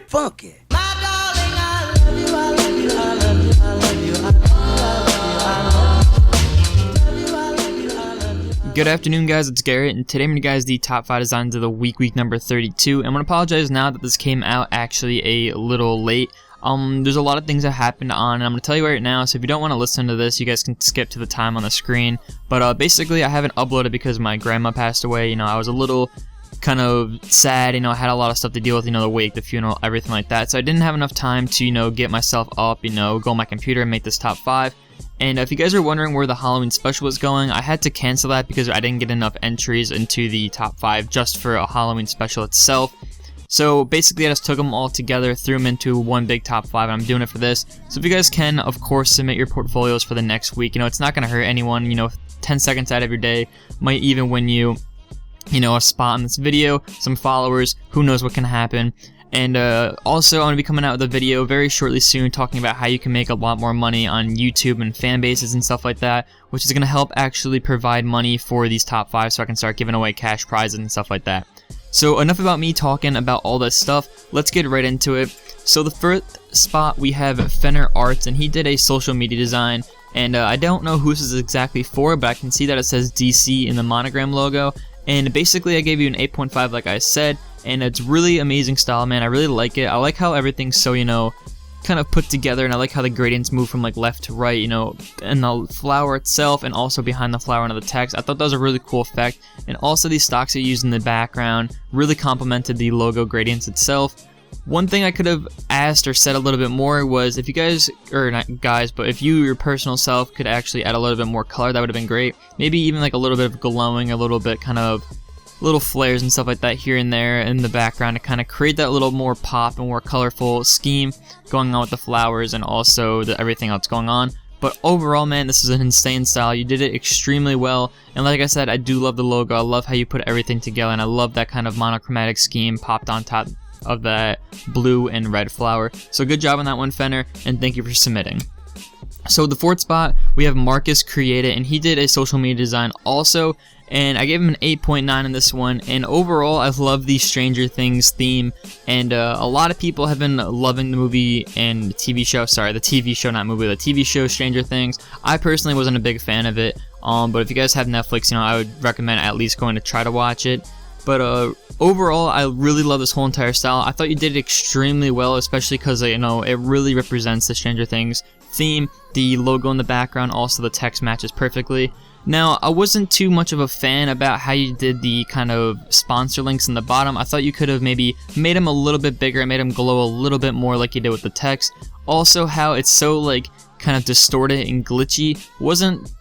funky. Good afternoon, guys, it's Garrett, and today I'm going to guys the top 5 designs of the week number 32. I'm going to apologize now that this came out actually a little late. There's a lot of things that happened on, and I'm going to tell you right now, so if you don't want to listen to this, you guys can skip to the time on the screen. But basically, I haven't uploaded because my grandma passed away. I was a little kind of sad, I had a lot of stuff to deal with, the wake, the funeral, everything like that. So I didn't have enough time to, get myself up, go on my computer and make this top 5. And if you guys are wondering where the Halloween special was going, I had to cancel that because I didn't get enough entries into the top 5 just for a Halloween special itself. So basically I just took them all together, threw them into one big top 5, and I'm doing it for this. So if you guys can, of course, submit your portfolios for the next week. It's not going to hurt anyone. 10 seconds out of your day might even win you, a spot in this video, some followers, who knows what can happen. And also, I'm going to be coming out with a video very shortly soon talking about how you can make a lot more money on YouTube and fan bases and stuff like that, which is going to help actually provide money for these top 5 so I can start giving away cash prizes and stuff like that. So enough about me talking about all this stuff, let's get right into it. So the first spot we have Fenner Arts, and he did a social media design, and I don't know who this is exactly for, but I can see that it says DC in the monogram logo. And basically I gave you an 8.5 like I said, and it's really amazing style, man. I really like it. I like how everything's so, kind of put together, and I like how the gradients move from like left to right, and the flower itself, and also behind the flower and the text. I thought that was a really cool effect, and also these stocks are used in the background really complemented the logo gradients itself. One thing I could have asked or said a little bit more was if you guys, or not guys, but if you, your personal self, could actually add a little bit more color, that would have been great. Maybe even like a little bit of glowing, a little bit kind of little flares and stuff like that here and there in the background to kind of create that little more pop and more colorful scheme going on with the flowers and also everything else going on. But overall, man, this is an insane style. You did it extremely well, and like I said, I do love the logo. I love how you put everything together, and I love that kind of monochromatic scheme popped on top of that blue and red flower. So good job on that one, Fenner, and thank you for submitting. So the fourth spot, we have Marcus Created, and he did a social media design also, and I gave him an 8.9 in this one. And overall, I love the Stranger Things theme, and a lot of people have been loving the movie and the TV show. Sorry, the TV show, not movie, the TV show Stranger Things. I personally wasn't a big fan of it, but if you guys have Netflix, I would recommend at least going to try to watch it. But overall, I really love this whole entire style. I thought you did it extremely well, especially because it really represents the Stranger Things theme. The logo in the background, also the text matches perfectly. Now, I wasn't too much of a fan about how you did the kind of sponsor links in the bottom. I thought you could have maybe made them a little bit bigger and made them glow a little bit more like you did with the text. Also, how it's so kind of distorted and glitchy wasn't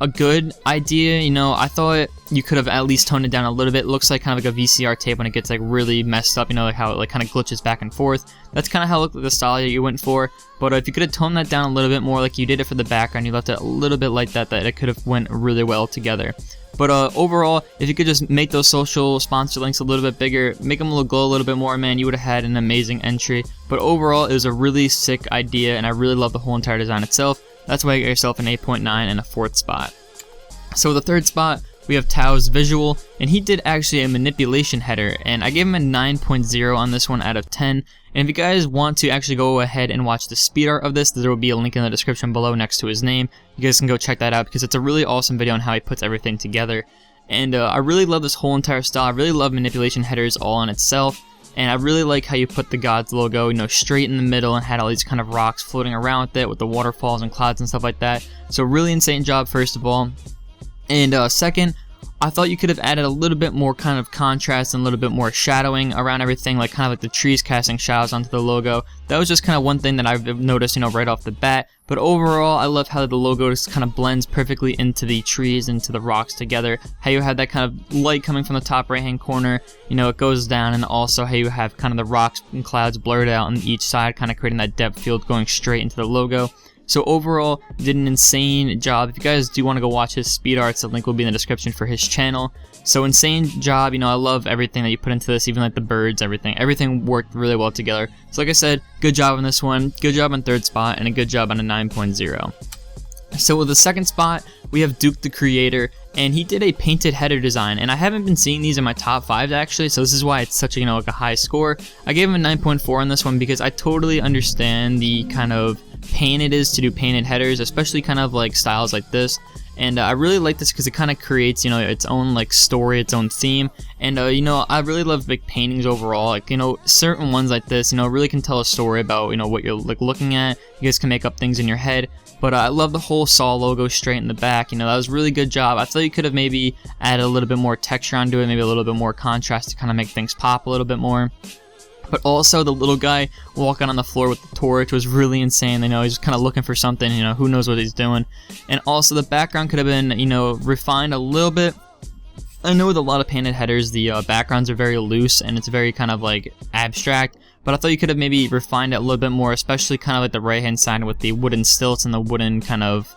a good idea. I thought you could have at least toned it down a little bit. It looks like kind of like a VCR tape when it gets really messed up, like how it kind of glitches back and forth. That's kind of how it looked like the style that you went for. But if you could have toned that down a little bit more like you did it for the background, you left it a little bit like that it could have went really well together. But overall, if you could just make those social sponsor links a little bit bigger, make them glow a little bit more, man, you would have had an amazing entry. But overall, it was a really sick idea, and I really love the whole entire design itself. That's why you got yourself an 8.9 and a fourth spot. So the third spot, we have Tao's Visual, and he did actually a manipulation header, and I gave him a 9.0 on this one out of 10. And if you guys want to actually go ahead and watch the speed art of this, there will be a link in the description below next to his name. You guys can go check that out because it's a really awesome video on how he puts everything together. And I really love this whole entire style. I really love manipulation headers all on itself. And I really like how you put the Gods logo, straight in the middle and had all these kind of rocks floating around with it with the waterfalls and clouds and stuff like that. So really insane job, first of all. And second, I thought you could have added a little bit more kind of contrast and a little bit more shadowing around everything, kind of like the trees casting shadows onto the logo. That was just kind of one thing that I've noticed, right off the bat. But overall, I love how the logo just kind of blends perfectly into the trees, into the rocks together. How you have that kind of light coming from the top right-hand corner, it goes down, and also how you have kind of the rocks and clouds blurred out on each side, kind of creating that depth field going straight into the logo. So overall, did an insane job. If you guys do want to go watch his speed arts, the link will be in the description for his channel. So insane job. I love everything that you put into this, even like the birds, everything worked really well together. So like I said, good job on this one, good job on third spot, and a good job on a 9.0. So with the second spot, we have Duke the Creator, and he did a painted header design, and I haven't been seeing these in my top 5s actually, so this is why it's such a, like a high score. I gave him a 9.4 on this one because I totally understand the kind of pain it is to do painted headers, especially kind of like styles like this. And I really like this because it kind of creates, its own like story, its own theme. And I really love big paintings overall. Like, certain ones like this, really can tell a story about, what you're like looking at. You guys can make up things in your head. But I love the whole Saw logo straight in the back. That was a really good job. I thought you could have maybe added a little bit more texture onto it, maybe a little bit more contrast to kind of make things pop a little bit more. But also the little guy walking on the floor with the torch was really insane. He's kind of looking for something, who knows what he's doing. And also the background could have been, refined a little bit. I know with a lot of painted headers, the backgrounds are very loose and it's very kind of like abstract. But I thought you could have maybe refined it a little bit more, especially kind of like the right hand side with the wooden stilts and the wooden kind of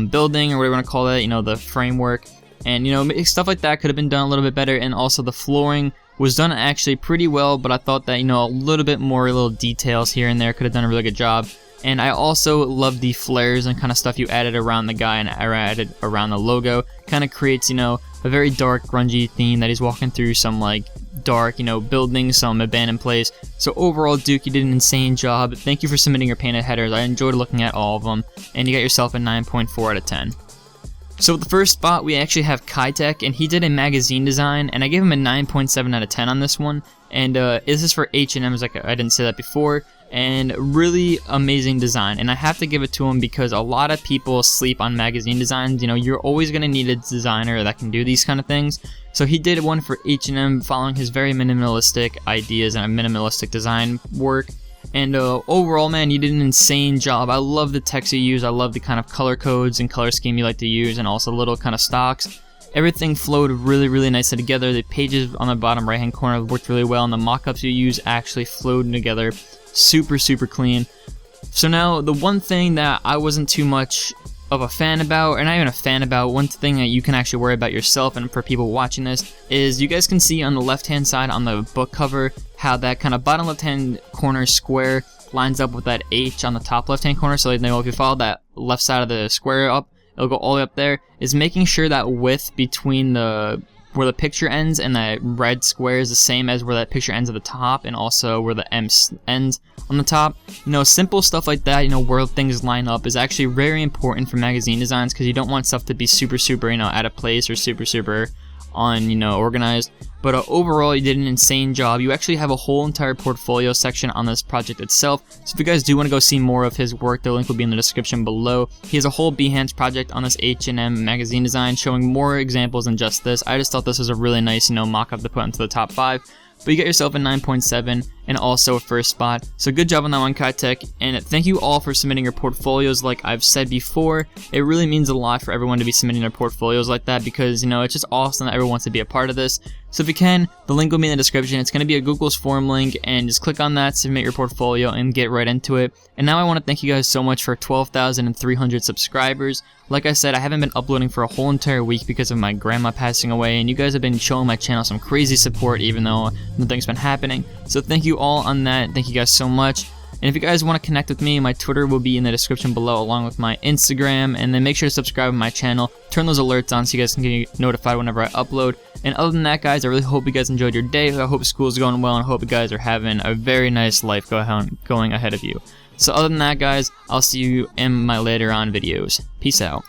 building or whatever you want to call it, the framework. And stuff like that could have been done a little bit better. And also the flooring was done actually pretty well, but I thought that, a little bit more little details here and there could have done a really good job. And I also love the flares and kind of stuff you added around the guy and added around the logo. Kind of creates, a very dark, grungy theme that he's walking through some like dark, buildings, some abandoned place. So overall, Duke, you did an insane job. Thank you for submitting your painted headers. I enjoyed looking at all of them, and you got yourself a 9.4 out of 10. So with the first spot, we actually have Kitech, and he did a magazine design, and I gave him a 9.7 out of 10 on this one. And this is for H&M's, like I didn't say that before, and really amazing design. And I have to give it to him because a lot of people sleep on magazine designs. You're always going to need a designer that can do these kind of things. So he did one for H&M following his very minimalistic ideas and a minimalistic design work. And overall, man, you did an insane job. I love the text you use. I love the kind of color codes and color scheme you like to use, and also little kind of stocks. Everything flowed really, really nicely together. The pages on the bottom right hand corner worked really well, and the mock-ups you use actually flowed together super, super clean. So now, the one thing that I wasn't too much of a fan about, or not even a fan about, one thing that you can actually worry about yourself and for people watching this is you guys can see on the left hand side on the book cover how that kind of bottom left hand corner square lines up with that H on the top left hand corner. So if you follow that left side of the square up, it'll go all the way up there. Is making sure that width between where the picture ends and that red square is the same as where that picture ends at the top, and also where the M ends on the top. Simple stuff like that, where things line up is actually very important for magazine designs, because you don't want stuff to be super, super, out of place or super, super organized. But overall, you did an insane job. You actually have a whole entire portfolio section on this project itself. So if you guys do want to go see more of his work, the link will be in the description below. He has a whole Behance project on this H&M magazine design, showing more examples than just this. I just thought this was a really nice, mock-up to put into the top 5. But you get yourself a 9.7 and also a first spot. So good job on that one, Kitech. And thank you all for submitting your portfolios. Like I've said before, it really means a lot for everyone to be submitting their portfolios like that, because it's just awesome that everyone wants to be a part of this. So if you can, the link will be in the description. It's going to be a Google's form link, and just click on that, submit your portfolio, and get right into it. And now I want to thank you guys so much for 12,300 subscribers. Like I said, I haven't been uploading for a whole entire week because of my grandma passing away, and you guys have been showing my channel some crazy support even though nothing's been happening. So thank you all on that. Thank you guys so much. And if you guys want to connect with me, my Twitter will be in the description below, along with my Instagram. And then make sure to subscribe to my channel, turn those alerts on so you guys can get notified whenever I upload. And other than that, guys, I really hope you guys enjoyed your day. I hope school's going well, and I hope you guys are having a very nice life going ahead of you. So other than that, guys, I'll see you in my later on videos. Peace out.